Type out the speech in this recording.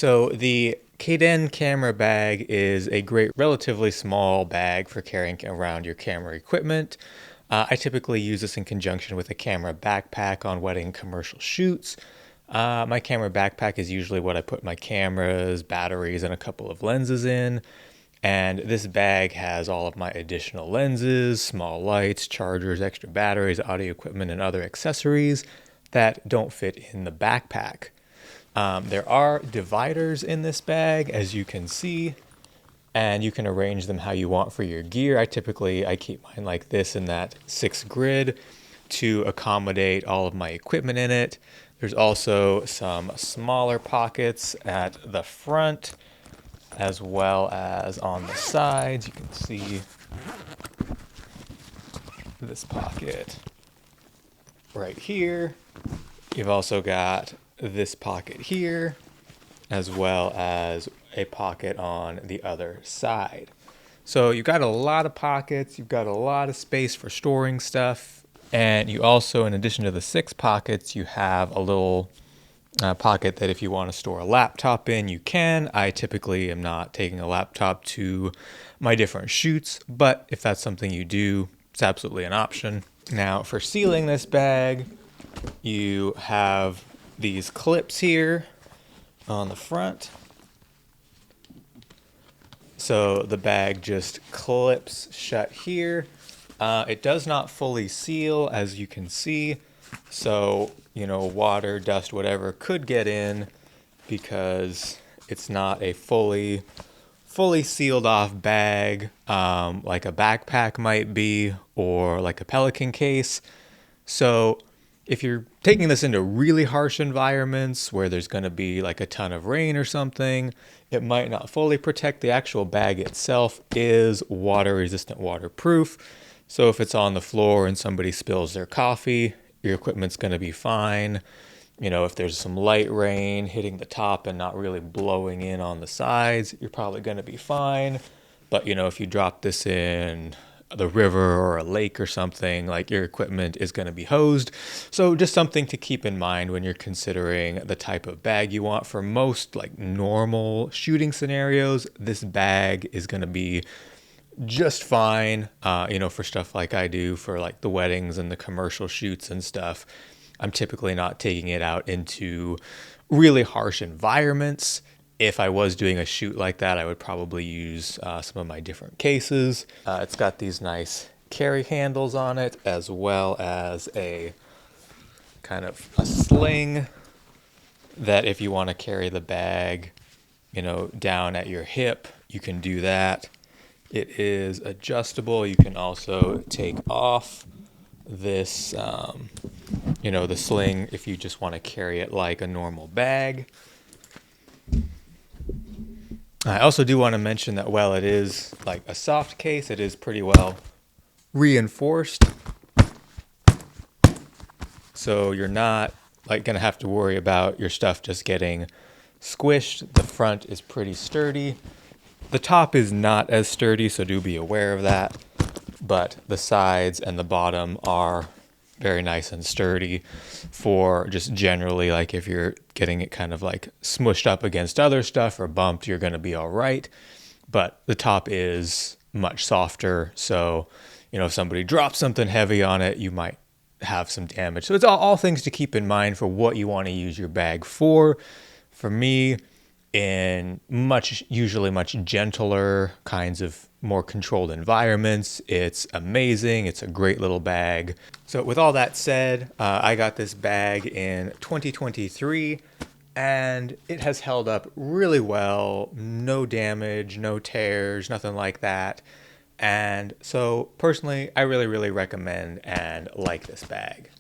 So the Caden camera bag is a great, relatively small bag for carrying around your camera equipment. I typically use this in conjunction with a camera backpack on wedding commercial shoots. My camera backpack is usually what I put my cameras, batteries, and a couple of lenses in. And this bag has all of my additional lenses, small lights, chargers, extra batteries, audio equipment, and other accessories that don't fit in the backpack. There are dividers in this bag, as you can see, and you can arrange them how you want for your gear. I keep mine like this in that 6 grid to accommodate all of my equipment in it. There's also some smaller pockets at the front as well as on the sides. You can see this pocket right here. You've also got this pocket here, as well as a pocket on the other side. So you've got a lot of pockets, you've got a lot of space for storing stuff, and you also, in addition to the 6 pockets, you have a little pocket that if you want to store a laptop in, you can. I typically am not taking a laptop to my different shoots, but if that's something you do, it's absolutely an option. Now, for sealing this bag, you have these clips here on the front. So the bag just clips shut here. It does not fully seal, as you can see. So, water, dust, whatever could get in because it's not a fully sealed off bag, like a backpack might be, or like a Pelican case. So if you're taking this into really harsh environments where there's going to be like a ton of rain or something, it might not fully protect. The actual bag itself is water resistant, waterproof. So if it's on the floor and somebody spills their coffee, your equipment's going to be fine. If there's some light rain hitting the top and not really blowing in on the sides, you're probably going to be fine. But, if you drop this in the river or a lake or something, like, your equipment is going to be hosed. So just something to keep in mind when you're considering the type of bag you want. For most like normal shooting scenarios, this bag is going to be just fine. For stuff like I do for like the weddings and the commercial shoots and stuff, I'm typically not taking it out into really harsh environments. If I was doing a shoot like that, I would probably use some of my different cases. It's got these nice carry handles on it, as well as a kind of a sling that if you want to carry the bag, down at your hip, you can do that. It is adjustable. You can also take off this, the sling if you just want to carry it like a normal bag. I also do want to mention that while it is like a soft case, it is pretty well reinforced. So you're not like going to have to worry about your stuff just getting squished. The front is pretty sturdy. The top is not as sturdy, so do be aware of that. But the sides and the bottom are very nice and sturdy for just generally, like, if you're getting it kind of like smushed up against other stuff or bumped, you're going to be all right. But the top is much softer. So, if somebody drops something heavy on it, you might have some damage. So it's all things to keep in mind for what you want to use your bag for. For me, in usually much gentler kinds of more controlled environments, it's amazing. It's a great little bag. So with all that said, I got this bag in 2023 and it has held up really well. No damage, no tears, nothing like that. And so personally, I really, really recommend and like this bag.